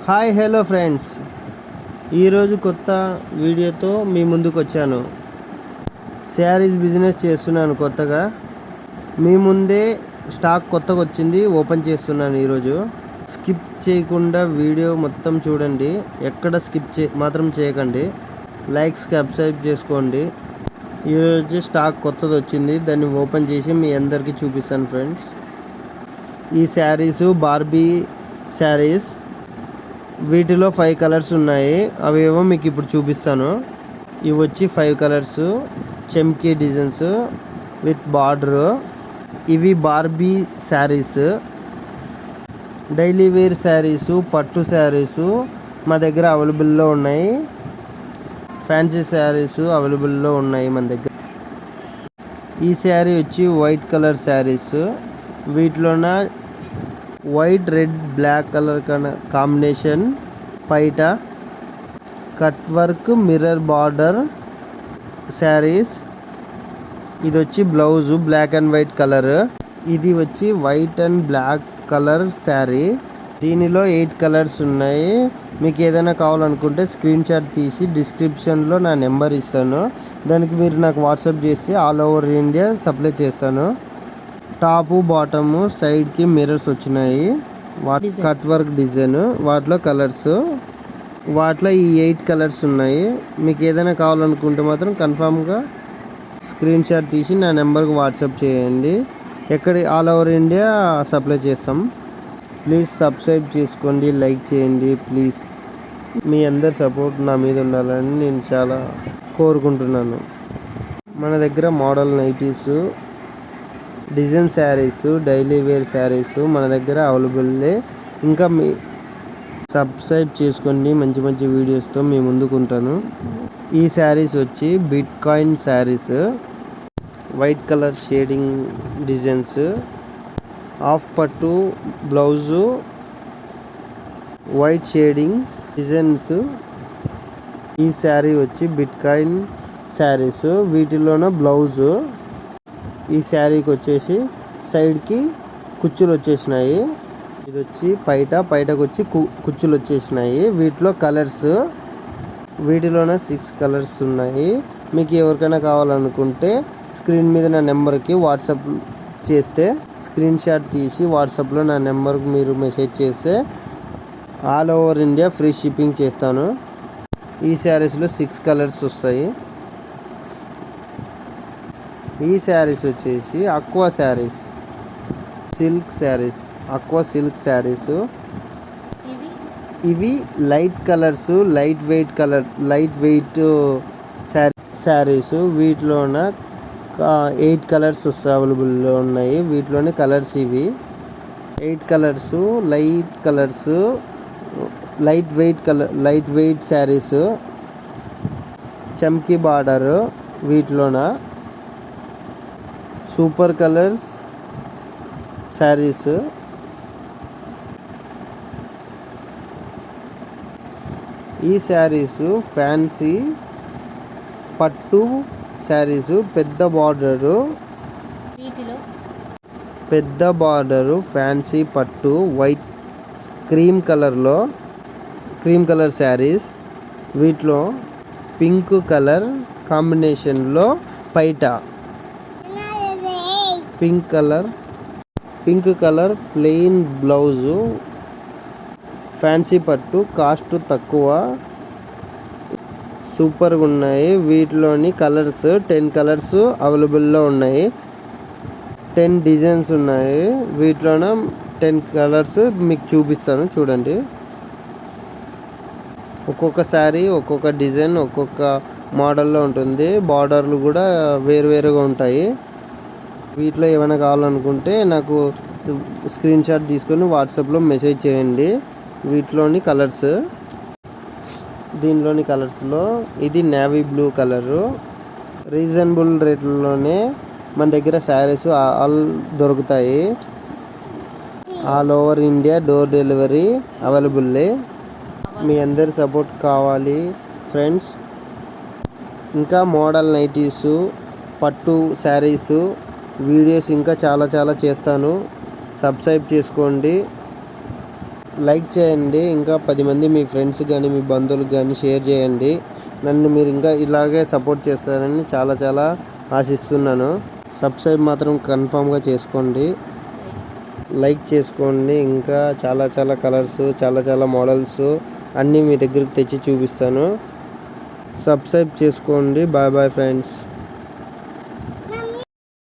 Hi hello friends, ఈరోజు కొత్త వీడియోతో మీ ముందుకు వచ్చాను. శారీస్ బిజినెస్ చేస్తున్నాను కొత్తగా. మీ ముందే స్టాక్ కొత్తగా వచ్చింది, ఓపెన్ చేస్తున్నాను ఈరోజు. స్కిప్ చేయకుండా వీడియో మొత్తం చూడండి, ఎక్కడ స్కిప్ మాత్రం చేయకండి. లైక్ సబ్స్క్రైబ్ చేసుకోండి. ఈరోజు స్టాక్ కొత్తది వచ్చింది, దాన్ని ఓపెన్ చేసి మీ అందరికీ చూపిస్తాను ఫ్రెండ్స్. ఈ శారీస్ బార్బీ శారీస్, వీటిలో 5 కలర్స్ ఉన్నాయి. అవేవో మీకు ఇప్పుడు చూపిస్తాను. ఇవి వచ్చి 5 కలర్స్, చెమ్కీ డిజైన్స్ విత్ బార్డర్. ఇవి Barbie sarees, daily wear sarees, పట్టు శారీసు మా దగ్గర అవైలబుల్లో ఉన్నాయి. ఫ్యాన్సీ శారీసు అవైలబుల్లో ఉన్నాయి మన దగ్గర. ఈ శారీ వచ్చి వైట్ కలర్ శారీస్. వీటిలోన white, red, black colour combination. పైట cut work, mirror border saris. ఇది వచ్చి blouse black and white colour. ఇది వచ్చి white and black colour sari. దీనిలో 8 కలర్స్ ఉన్నాయి. మీకు ఏదైనా కావాలనుకుంటే స్క్రీన్ షాట్ తీసి డిస్క్రిప్షన్లో నా నెంబర్ ఇస్తాను. దానికి మీరు నాకు వాట్సాప్ చేసి ఆల్ ఓవర్ ఇండియా సప్లై చేస్తాను. టాపు బాటము సైడ్కి మిర్రర్స్ వచ్చినాయి. కట్ వర్క్ డిజైన్, వాటిలో కలర్స్. వాటిలో ఈ 8 కలర్స్ ఉన్నాయి. మీకు ఏదైనా కావాలనుకుంటే మాత్రం కన్ఫామ్గా స్క్రీన్ షాట్ తీసి నా నెంబర్కి వాట్సాప్ చేయండి. ఆల్ ఓవర్ ఇండియా సప్లై చేస్తాం. ప్లీజ్ సబ్స్క్రైబ్ చేసుకోండి, లైక్ చేయండి ప్లీజ్. మీ అందరి సపోర్ట్ నా మీద ఉండాలని నేను చాలా కోరుకుంటున్నాను. మన దగ్గర model nighties, design sarees, daily wear sarees మన దగ్గర అవైలబుల్లే. ఇంకా మీ సబ్స్క్రైబ్ చేసుకోండి, మంచి మంచి వీడియోస్తో మీ ముందుకు ఉంటాను. ఈ శారీస్ వచ్చి bit coin saris, white colour shading designs, half పట్టు బ్లౌజు, వైట్ షేడింగ్స్ డిజైన్స్. ఈ శారీ వచ్చి బిట్ కాయిన్ శారీస్. వీటిలోన బ్లౌజు. ఈ శారీకి వచ్చేసి సైడ్కి కుచ్చులు వచ్చేసినాయి. ఇది వచ్చి పైటకు వచ్చి కుచ్చులు వచ్చేసినాయి. వీటిలో కలర్స్, వీటిలోనే 6 కలర్స్ ఉన్నాయి. మీకు ఎవరికైనా కావాలనుకుంటే స్క్రీన్ మీద నా నెంబర్కి వాట్సాప్ చేస్తే, స్క్రీన్ షాట్ తీసి వాట్సాప్లో నా నెంబర్కి మీరు మెసేజ్ చేస్తే all over India free shipping చేస్తాను. ఈ శారీస్లో 6 కలర్స్ వస్తాయి. ఈ శారీస్ వచ్చేసి aqua saris, silk saris, aqua silk saris. ఇవి light colours, light weight saris. వీటిలోన 8 కలర్స్ అవైలబుల్లో ఉన్నాయి. వీటిలోనే కలర్స్ ఇవి 8 కలర్స్. లైట్ వెయిట్ శారీస్, చమ్కీ బార్డర్. వీటిలోన సూపర్ కలర్స్ శారీస్. ఈ శారీస్ ఫ్యాన్సీ పట్టు శారీస్. పెద్ద బార్డరు ఫ్యాన్సీ పట్టు, వైట్ క్రీమ్ కలర్ శారీస్. వీటిలో పింక్ కలర్ కాంబినేషన్లో పైట pink colour plain blouse. Fancy పట్టు, కాస్ట్ తక్కువ, సూపర్గా ఉన్నాయి. వీటిలోని కలర్స్ 10 కలర్స్ అవైలబుల్లో ఉన్నాయి. 10 డిజైన్స్ ఉన్నాయి. వీటిలోన 10 కలర్స్ మీకు చూపిస్తాను చూడండి. ఒక్కొక్క శారీ ఒక్కొక్క డిజైన్, ఒక్కొక్క మోడల్లో ఉంటుంది. బార్డర్లు కూడా వేరువేరుగా ఉంటాయి. వీటిలో ఏమైనా కావాలనుకుంటే నాకు స్క్రీన్ షాట్ తీసుకొని వాట్సాప్లో మెసేజ్ చేయండి. వీటిలోని కలర్స్, దీనిలోని కలర్స్లో ఇది నేవీ బ్లూ కలరు. రీజనబుల్ రేట్లలోనే మన దగ్గర శారీస్ ఆల్ దొరుకుతాయి. All over India door delivery అవైలబుల్లే. మీ అందరి సపోర్ట్ కావాలి ఫ్రెండ్స్. ఇంకా మోడల్ నైటీసు, పట్టు శారీసు వీడియోస్ ఇంకా చాలా చేస్తాను. సబ్స్క్రైబ్ చేసుకోండి. లైక్ చేయండి, ఇంకా 10 మంది మీ ఫ్రెండ్స్ కానీ మీ బంధువులకు కానీ షేర్ చేయండి. నన్ను మీరు ఇంకా ఇలాగే సపోర్ట్ చేస్తారని చాలా చాలా ఆశిస్తున్నాను. సబ్స్క్రైబ్ మాత్రం కన్ఫామ్గా చేసుకోండి, లైక్ చేసుకోండి. ఇంకా చాలా చాలా కలర్స్, చాలా చాలా మోడల్స్ అన్నీ మీ దగ్గరికి తెచ్చి చూపిస్తాను. సబ్స్క్రైబ్ చేసుకోండి. Bye bye friends.